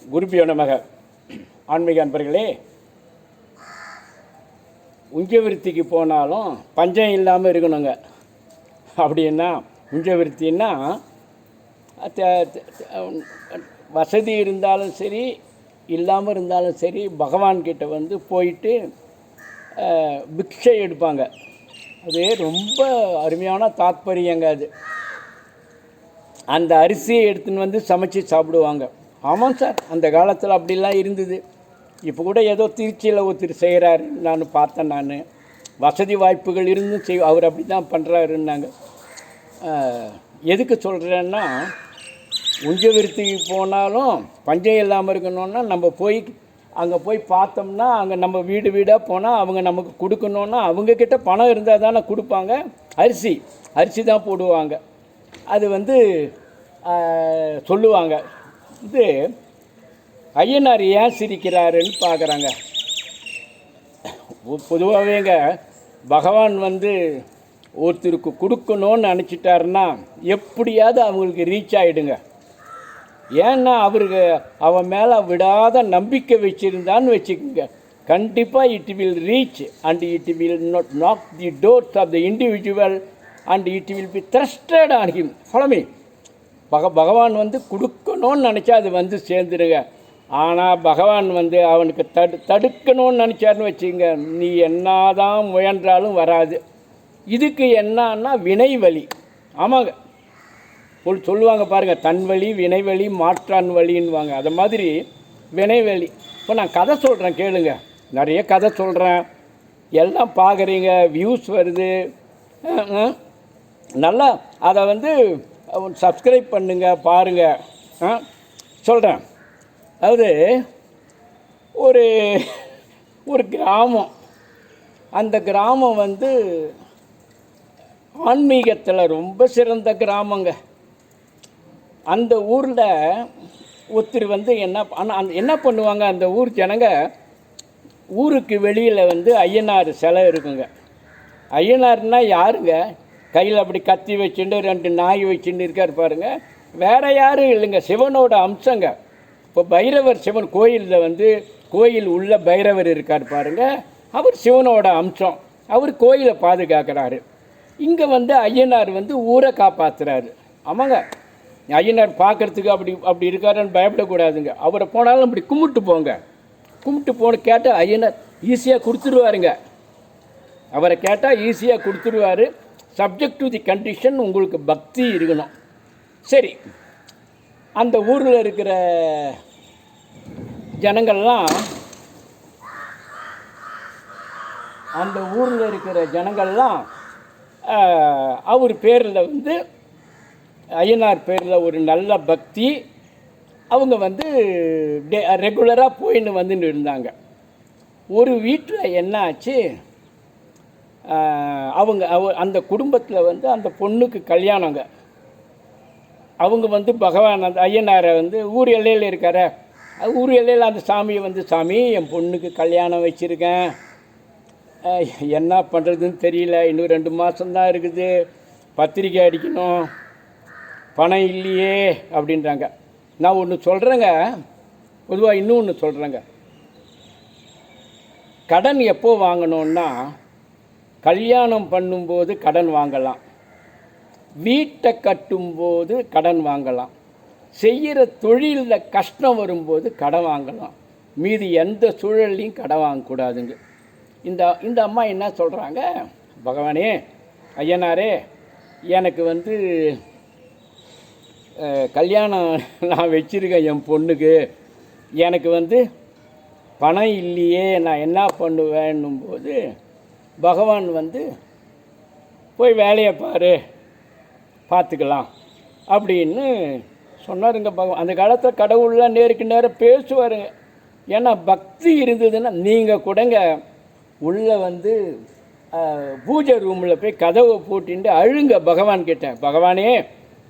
குருபியோ நமக. ஆன்மீக அன்பர்களே, உஞ்சவிருத்திக்கு போனாலும் பஞ்சம் இல்லாமல் இருக்கணுங்க. அப்படின்னா உஞ்சவிருத்தின்னா வசதி இருந்தாலும் சரி இல்லாமல் இருந்தாலும் சரி பகவான்கிட்ட வந்து போயிட்டு பிக்ஷை எடுப்பாங்க. அது ரொம்ப அருமையான தாத்பரியங்க. அது அந்த அரிசியை எடுத்துன்னு வந்து சமைச்சு சாப்பிடுவாங்க. ஆமாம் சார், அந்த காலத்தில் அப்படிலாம் இருந்தது. இப்போ கூட ஏதோ திருச்சியில் ஒருத்தர் செய்கிறாரு, நான் பார்த்தேன். நான் வசதி வாய்ப்புகள் இருந்தும் அவர் அப்படி தான் பண்ணுறாருன்னாங்க. எதுக்கு சொல்கிறேன்னா, உஞ்சவிருத்திக்கு போனாலும் பஞ்சம் இல்லாமல் இருக்கணுன்னா நம்ம அங்கே போய் பார்த்தோம்னா, அங்கே நம்ம வீடு வீடாக போனால் அவங்க நமக்கு கொடுக்கணுன்னா அவங்கக்கிட்ட பணம் இருந்தால் தானே கொடுப்பாங்க. அரிசி தான் போடுவாங்க. அது வந்து சொல்லுவாங்க. இது ஐயனார் ஏன் சிரிக்கிறாருன்னு பார்க்குறாங்க. பொதுவாகவேங்க பகவான் வந்து ஒருத்தருக்கு கொடுக்கணும்னு நினச்சிட்டாருன்னா எப்படியாவது அவங்களுக்கு ரீச் ஆகிடுங்க. ஏன்னா அவருக்கு அவன் மேலே விடாத நம்பிக்கை வச்சுருந்தான்னு வச்சுக்கோங்க, கண்டிப்பாக it will reach and it will not knock the doors of the individual and it will be trusted on him. Follow me. பகவான் வந்து கொடுக்கணும்னு நினச்சா அது வந்து சேர்ந்துருங்க. ஆனால் பகவான் வந்து அவனுக்கு தடுக்கணும்னு நினச்சாருன்னு வச்சுங்க, நீ என்னதான் முயன்றாலும் வராது. இதுக்கு என்னன்னா வினை வழி. ஆமாங்க, சொல்லுவாங்க பாருங்கள், தன் வழி வினை வழி மாற்றான் வழின்னுவாங்க. அது மாதிரி வினை வழி. இப்போ நான் கதை சொல்கிறேன் கேளுங்க. நிறைய கதை சொல்கிறேன், எல்லாம் பார்க்குறீங்க, வியூஸ் வருது. நல்லா அதை வந்து சப்ஸ்கிரைப் பண்ணுங்க, பாருங்கள். சொல்கிறேன். அதாவது ஒரு கிராமம். அந்த கிராமம் வந்து ஆன்மீகத்தில் ரொம்ப சிறந்த கிராமங்க. அந்த ஊரில் ஒருத்தர் வந்து என்ன பண்ணுவாங்க, அந்த ஊர் ஜனங்க ஊருக்கு வெளியில் வந்து ஐயனார் சிலை இருக்குங்க. ஐயனார்னா யாருங்க? கையில் அப்படி கத்தி வச்சுட்டு 2 நாய் வச்சுட்டு இருக்கார் பாருங்க. வேறு யாரும் இல்லைங்க, சிவனோட அம்சங்க. இப்போ பைரவர் சிவன் கோயிலில் வந்து கோயில் உள்ள பைரவர் இருக்கார் பாருங்க, அவர் சிவனோட அம்சம். அவர் கோயிலை பாதுகாக்கிறாரு. இங்கே வந்து ஐயனார் வந்து ஊரை காப்பாற்றுறாரு. ஆமாங்க, ஐயனார் பார்க்குறதுக்கு அப்படி இருக்காருன்னு பயப்படக்கூடாதுங்க. அவரை போனாலும் அப்படி கும்பிட்டு போன கேட்டால் ஐயனார் ஈஸியாக கொடுத்துருவாருங்க. அவரை கேட்டால் ஈஸியாக கொடுத்துருவார். சப்ஜெக்ட் டு தி கண்டிஷன் உங்களுக்கு பக்தி இருக்கணும். சரி, அந்த ஊரில் இருக்கிற ஜனங்கள்லாம் அவர் பேரில் வந்து ஐயனார் பேரில் ஒரு நல்ல பக்தி. அவங்க வந்து ரெகுலராக போயின்னு வந்துன்னு இருந்தாங்க. ஒரு வீட்டில் என்ன ஆச்சு, அந்த குடும்பத்தில் வந்து அந்த பொண்ணுக்கு கல்யாணங்க. அவங்க வந்து பகவான் அந்த ஐயனாரை வந்து ஊர் எல்லையில் இருக்கார, ஊர் எல்லையில் அந்த சாமியை வந்து, சாமி என் பொண்ணுக்கு கல்யாணம் வச்சுருக்கேன், என்ன பண்ணுறதுன்னு தெரியல, இன்னும் 2 மாதம்தான் இருக்குது, பத்திரிக்கை அடிக்கணும், பணம் இல்லையே அப்படின்றாங்க. நான் ஒன்று சொல்கிறேங்க, பொதுவாக இன்னும் ஒன்று சொல்கிறேங்க. கடன் எப்போ வாங்கணுன்னா, கல்யாணம் பண்ணும்போது கடன் வாங்கலாம், வீட்டை கட்டும்போது கடன் வாங்கலாம், செய்கிற தொழிலில் கஷ்டம் வரும்போது கடன் வாங்கலாம். மீதி எந்த சூழல்லையும் கடன் வாங்கக்கூடாதுங்க. இந்த அம்மா என்ன சொல்கிறாங்க, பகவானே ஐயனாரே, எனக்கு வந்து கல்யாணம் நான் வச்சுருக்கேன் என் பொண்ணுக்கு, எனக்கு வந்து பணம் இல்லையே, நான் என்ன பண்ணுவேன்னும் போது பகவான் வந்து போய் வேலையை பார்த்துக்கலாம் அப்படின்னு சொன்னாருங்க. பகவான் அந்த காலத்தில் கடவுள்லாம் நேருக்கு நேரம் பேசுவாருங்க. ஏன்னா பக்தி இருந்ததுன்னா நீங்கள் கூடங்க உள்ளே வந்து பூஜை ரூமில் போய் கதவை போட்டுட்டு அழுங்க பகவான்கிட்ட, பகவானே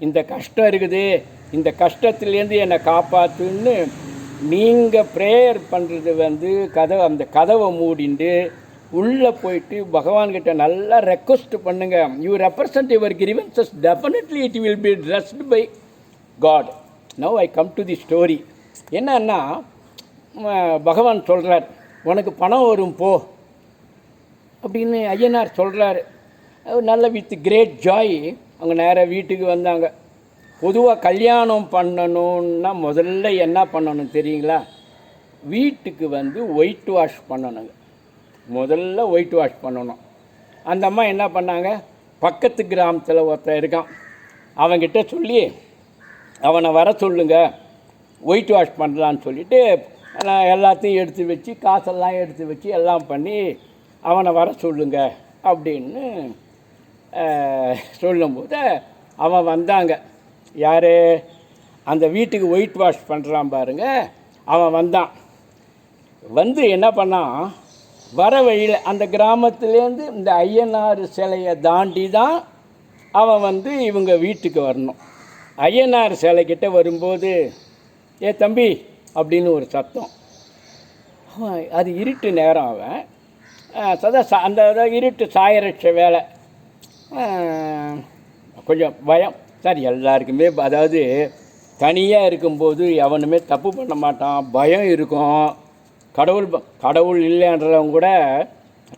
இந்த கஷ்டம் இருக்குது, இந்த கஷ்டத்துலேருந்து என்னை காப்பாற்றுன்னு நீங்கள் ப்ரேயர் பண்ணுறது வந்து அந்த கதவை மூடிண்டு உள்ளே போயிட்டு பகவான்கிட்ட நல்லா ரெக்வஸ்ட் பண்ணுங்க. You represent your grievances, definitely it will be trust by God. Now I come to the story. என்னன்னா பகவான் சொல்கிறார், உனக்கு பணம் வரும் போ அப்படின்னு ஐயனார் சொல்கிறாரு. நல்ல வித் கிரேட் ஜாய் அவங்க நேராக வீட்டுக்கு வந்தாங்க. பொதுவாக கல்யாணம் பண்ணணுன்னா முதல்ல என்ன பண்ணணும் தெரியுங்களா? வீட்டுக்கு வந்து ஒயிட் வாஷ் பண்ணணுங்க. முதல்ல ஒயிட் வாஷ் பண்ணணும். அந்த அம்மா என்ன பண்ணாங்க, பக்கத்து கிராமத்தில் ஒருத்தன் இருக்கான், அவங்கிட்ட சொல்லி அவனை வர சொல்லுங்க, ஒயிட் வாஷ் பண்ணலான்னு சொல்லிவிட்டு நான் எல்லாத்தையும் எடுத்து வச்சு காசெல்லாம் எடுத்து வச்சு எல்லாம் பண்ணி அவனை வர சொல்லுங்க அப்படின்னு சொல்லும்போது அவன் வந்தாங்க. யார்? அந்த வீட்டுக்கு ஒயிட் வாஷ் பண்ணுறான் பாருங்க, அவன் வந்தான். வந்து என்ன பண்ணான், வர வழியில் அந்த கிராமத்துலேருந்து இந்த ஐயனார் சிலையை தாண்டி தான் அவன் வந்து இவங்க வீட்டுக்கு வரணும். ஐயனார் சிலைக்கிட்ட வரும்போது, ஏ தம்பி அப்படின்னு ஒரு சத்தம். அது இருட்டு நேரம். அவன் அந்த இருட்டு சாயரட்ச வேலை, கொஞ்சம் பயம் சார் எல்லாருக்குமே. அதாவது தனியாக இருக்கும்போது எவனுமே தப்பு பண்ண மாட்டான், பயம் இருக்கும். கடவுள் இல்லைன்றவங்க கூட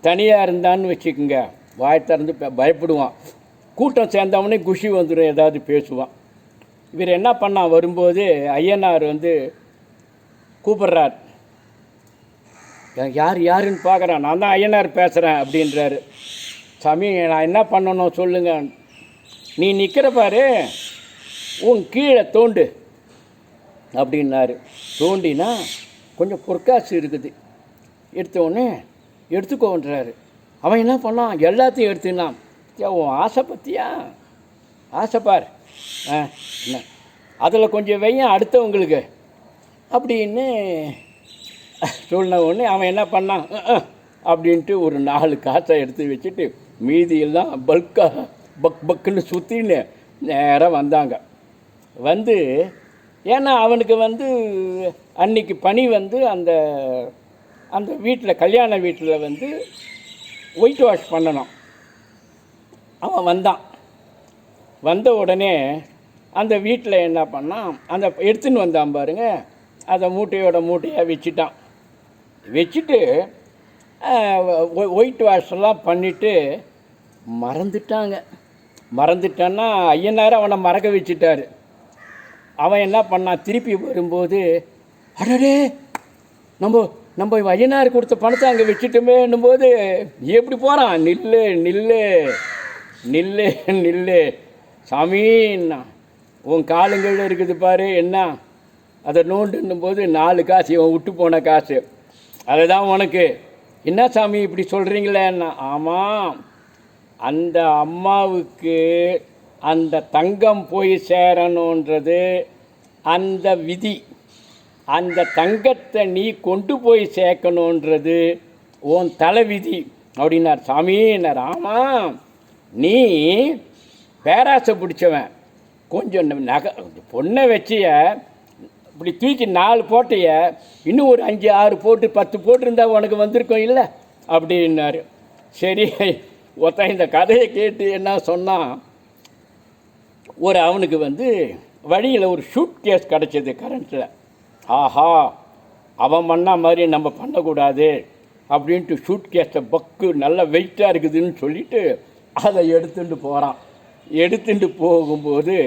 தனியாக இருந்தான்னு வச்சுக்கோங்க, வாய் திறந்து பயப்படுவான். கூட்டம் சேர்ந்தவனே குஷி வந்துடும், ஏதாவது பேசுவான். இவர் என்ன பண்ணான், வரும்போது ஐயனார் வந்து கூப்பிட்றார். யாருன்னு பார்க்குறான். நான் தான் ஐயனார் பேசுகிறேன் அப்படின்றாரு. சாமி நான் என்ன பண்ணணும் சொல்லுங்க. நீ நிற்கிற பாரு, உன் கீழே தோண்டு அப்படின்னாரு. தோண்டினா கொஞ்சம் பொற்காசு இருக்குது, எடுத்தோடனே எடுத்துக்கோன்றாரு. அவன் என்ன பண்ணான், எல்லாத்தையும் எடுத்துனான். உன் ஆசை பற்றியா, ஆசைப்பார் என்ன அதில் கொஞ்சம் வையன் அடுத்தவங்களுக்கு அப்படின்னு சொன்ன உடனே அவன் என்ன பண்ணான், அப்படின்ட்டு ஒரு 4 காசை எடுத்து வச்சுட்டு மீதியெல்லாம் பல்காக பக்குன்னு சுற்றின்னு நேராக வந்தாங்க. வந்து ஏன்னா அவனுக்கு வந்து அன்றைக்கி பணி வந்து அந்த அந்த வீட்டில் கல்யாண வீட்டில் வந்து ஒயிட் வாஷ் பண்ணணும். அவன் வந்தான். வந்த உடனே அந்த வீட்டில் என்ன பண்ணான், அந்த எடுத்துன்னு வந்தான் பாருங்க, அதை மூட்டையாக வச்சுட்டான். வச்சுட்டு ஒயிட் வாஷெல்லாம் பண்ணிவிட்டு மறந்துட்டான்னா ஐயனார் அவனை மறக்க வச்சுட்டார். அவன் என்ன பண்ணான், திருப்பி வரும்போது அடடே நம்ம ஐயனார் கொடுத்த பணத்தை அங்கே வச்சுட்டோமே என்னும்போது எப்படி போகிறான், நில்லு சாமின்னா உன் காலுங்கள் இருக்குது பாரு என்ன, அதை நோண்டுன்னும் போது 4 காசு இவன் விட்டு போன காசு, அதுதான் உனக்கு. என்ன சாமி இப்படி சொல்கிறீங்களேன்னா, ஆமாம் அந்த அம்மாவுக்கு அந்த தங்கம் போய் சேரணுன்றது அந்த விதி, அந்த தங்கத்தை நீ கொண்டு போய் சேர்க்கணுன்றது உன் தலைவிதி அப்படின்னார். சாமின்னார். ஆமாம் நீ பேராசை பிடிச்சவன், கொஞ்சம் பொண்ணை வச்சிய இப்படி தூக்கி 4 போட்டைய இன்னும் ஒரு 5 6 போட்டு 10 போட்டிருந்தா உனக்கு வந்திருக்கோம் இல்லை அப்படின்னாரு. சரி ஒருத்தன் இந்த கதையை கேட்டு என்ன சொன்னான், அவனுக்கு வந்து வழியில் ஒரு ஷூட் கேஸ் கிடச்சிது கரண்ட்டில். ஆஹா அவன் பண்ண மாதிரி நம்ம பண்ணக்கூடாது அப்படின்ட்டு ஷூட் கேஸை பக்கு நல்லா வெயிட்டாக இருக்குதுன்னு சொல்லிவிட்டு அதை எடுத்துகிட்டு போகிறான். எடுத்துகிட்டு போகும்போது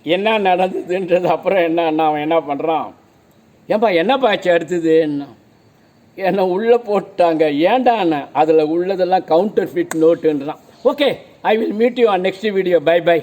என்ன நடந்ததுன்றது அப்புறம் என்னன்னா அவன் என்ன பண்ணுறான், ஏன்பா என்னப்பா ஆச்சு அடுத்ததுன்னா, என்னை உள்ளே போட்டாங்க. ஏண்டாண்ண அதில் உள்ளதெல்லாம் கவுண்டர் ஃபிட் நோட்டுன்றான். Okay, I will meet you on next video. By.